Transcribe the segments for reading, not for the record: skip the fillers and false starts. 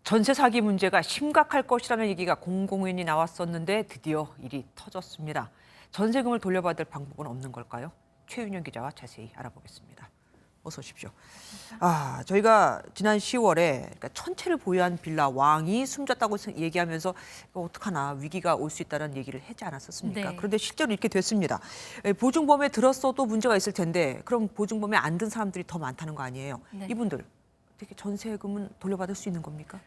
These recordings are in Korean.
전세 사기 문제가 심각할 것이라는 얘기가 공공연히 나왔었는데 드디어 일이 터졌습니다. 전세금을 돌려받을 방법은 없는 걸까요? 최윤영 기자와 자세히 알아보겠습니다. 어서 오십시오. 저희가 지난 10월에 그러니까 1000채를 보유한 빌라 왕이 숨졌다고 얘기하면서 이거 어떡하나 위기가 올 수 있다는 얘기를 하지 않았었습니까? 네. 그런데 실제로 이렇게 됐습니다. 보증범에 들었어도 문제가 있을 텐데 그럼 보증범에 안 든 사람들이 더 많다는 거 아니에요? 네. 이분들 어떻게 전세금은 돌려받을 수 있는 겁니까?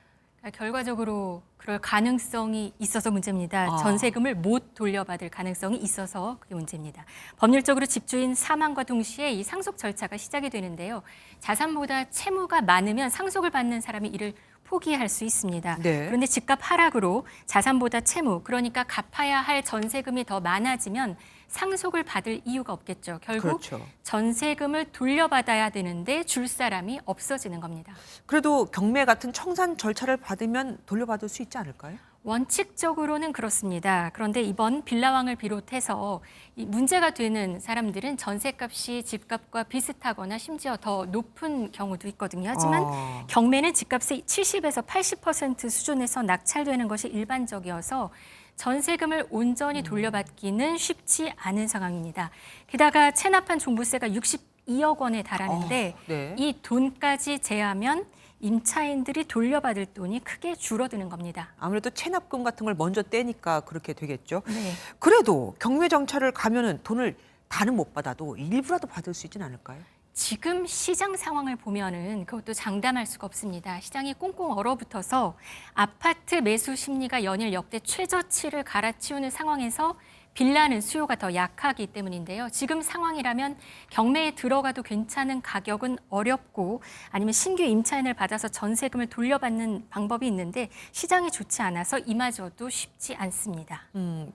결과적으로 그럴 가능성이 있어서 문제입니다. 전세금을 못 돌려받을 가능성이 있어서 그게 문제입니다. 법률적으로 집주인 사망과 동시에 이 상속 절차가 시작이 되는데요. 자산보다 채무가 많으면 상속을 받는 사람이 이를 포기할 수 있습니다. 네. 그런데 집값 하락으로 자산보다 채무, 그러니까 갚아야 할 전세금이 더 많아지면 상속을 받을 이유가 없겠죠. 결국 그렇죠. 전세금을 돌려받아야 되는데 줄 사람이 없어지는 겁니다. 그래도 경매 같은 청산 절차를 받으면 돌려받을 수 있지 않을까요? 원칙적으로는 그렇습니다. 그런데 이번 빌라왕을 비롯해서 이 문제가 되는 사람들은 전세값이 집값과 비슷하거나 심지어 더 높은 경우도 있거든요. 하지만 경매는 집값의 70에서 80% 수준에서 낙찰되는 것이 일반적이어서 전세금을 온전히 돌려받기는 쉽지 않은 상황입니다. 게다가 체납한 종부세가 62억 원에 달하는데 네. 이 돈까지 제하면 임차인들이 돌려받을 돈이 크게 줄어드는 겁니다. 아무래도 체납금 같은 걸 먼저 떼니까 그렇게 되겠죠. 네. 그래도 경매 정찰을 가면은 돈을 다는 못 받아도 일부라도 받을 수 있지는 않을까요? 지금 시장 상황을 보면은 그것도 장담할 수가 없습니다. 시장이 꽁꽁 얼어붙어서 아파트 매수 심리가 연일 역대 최저치를 갈아치우는 상황에서 빌라는 수요가 더 약하기 때문인데요. 지금 상황이라면 경매에 들어가도 괜찮은 가격은 어렵고 아니면 신규 임차인을 받아서 전세금을 돌려받는 방법이 있는데 시장이 좋지 않아서 이마저도 쉽지 않습니다.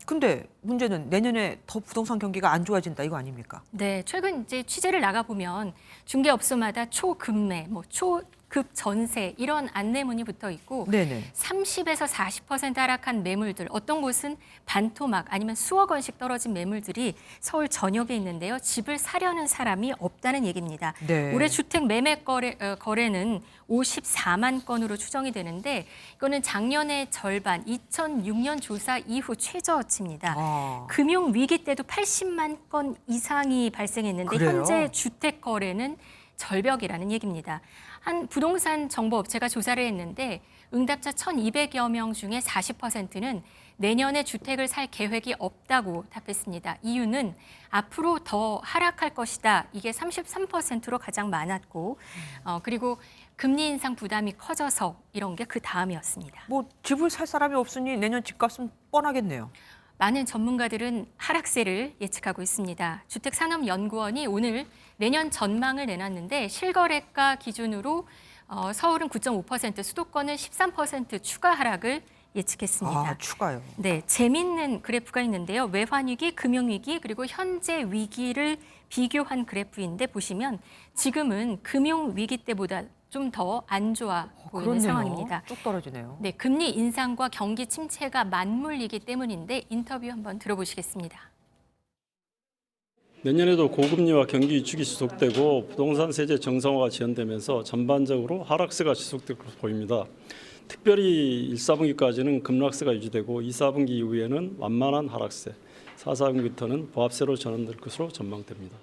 근데 문제는 내년에 더 부동산 경기가 안 좋아진다 이거 아닙니까? 네, 최근 이제 취재를 나가보면 중개업소마다 초급매, 초급 전세 이런 안내문이 붙어 있고 네네. 30에서 40% 하락한 매물들, 어떤 곳은 반토막 아니면 수억 원씩 떨어진 매물들이 서울 전역에 있는데요. 집을 사려는 사람이 없다는 얘기입니다. 네. 올해 주택 매매 거래는 54만 건으로 추정이 되는데 이거는 작년의 절반, 2006년 조사 이후 최저치입니다. 금융 위기 때도 80만 건 이상이 발생했는데 그래요? 현재 주택 거래는 절벽이라는 얘기입니다. 한 부동산 정보업체가 조사를 했는데 응답자 1,200여 명 중에 40%는 내년에 주택을 살 계획이 없다고 답했습니다. 이유는 앞으로 더 하락할 것이다. 이게 33%로 가장 많았고 그리고 금리 인상 부담이 커져서 이런 게 그 다음이었습니다. 뭐 집을 살 사람이 없으니 내년 집값은 뻔하겠네요. 많은 전문가들은 하락세를 예측하고 있습니다. 주택산업연구원이 오늘 내년 전망을 내놨는데 실거래가 기준으로 서울은 9.5%, 수도권은 13% 추가 하락을 예측했습니다. 추가요. 네, 재밌는 그래프가 있는데요. 외환위기, 금융위기, 그리고 현재 위기를 비교한 그래프인데 보시면 지금은 금융위기 때보다 좀 더 안 좋아 보이는 그렇네요. 상황입니다. 쭉 떨어지네요. 네, 금리 인상과 경기 침체가 맞물리기 때문인데 인터뷰 한번 들어보시겠습니다. 내년에도 고금리와 경기 위축이 지속되고 부동산 세제 정상화가 지연되면서 전반적으로 하락세가 지속될 것으로 보입니다. 특별히 1, 4분기까지는 급락세가 유지되고 2, 4분기 이후에는 완만한 하락세, 4, 4분기부터는 보합세로 전환될 것으로 전망됩니다.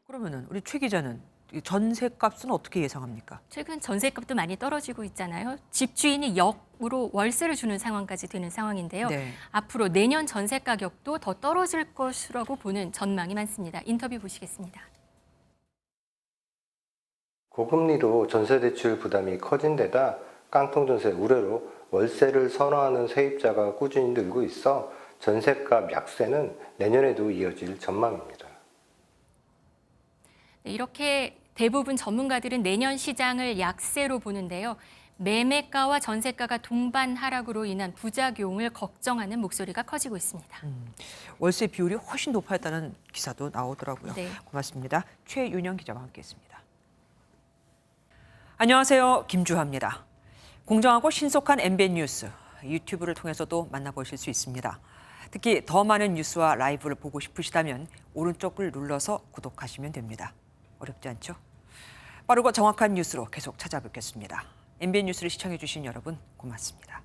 그러면은 우리 최 기자는 이 전세값은 어떻게 예상합니까? 최근 전세값도 많이 떨어지고 있잖아요. 집주인이 역으로 월세를 주는 상황까지 되는 상황인데요. 네. 앞으로 내년 전세 가격도 더 떨어질 것이라고 보는 전망이 많습니다. 인터뷰 보시겠습니다. 고금리로 전세 대출 부담이 커진 데다 깡통 전세 우려로 월세를 선호하는 세입자가 꾸준히 늘고 있어 전세값 약세는 내년에도 이어질 전망입니다. 네, 이렇게 대부분 전문가들은 내년 시장을 약세로 보는데요. 매매가와 전세가가 동반 하락으로 인한 부작용을 걱정하는 목소리가 커지고 있습니다. 월세 비율이 훨씬 높아졌다는 기사도 나오더라고요. 네. 고맙습니다. 최윤영 기자와 함께했습니다. 안녕하세요. 김주하입니다. 공정하고 신속한 MBN 뉴스, 유튜브를 통해서도 만나보실 수 있습니다. 특히 더 많은 뉴스와 라이브를 보고 싶으시다면 오른쪽을 눌러서 구독하시면 됩니다. 어렵지 않죠? 빠르고 정확한 뉴스로 계속 찾아뵙겠습니다. MBN 뉴스를 시청해 주신 여러분 고맙습니다.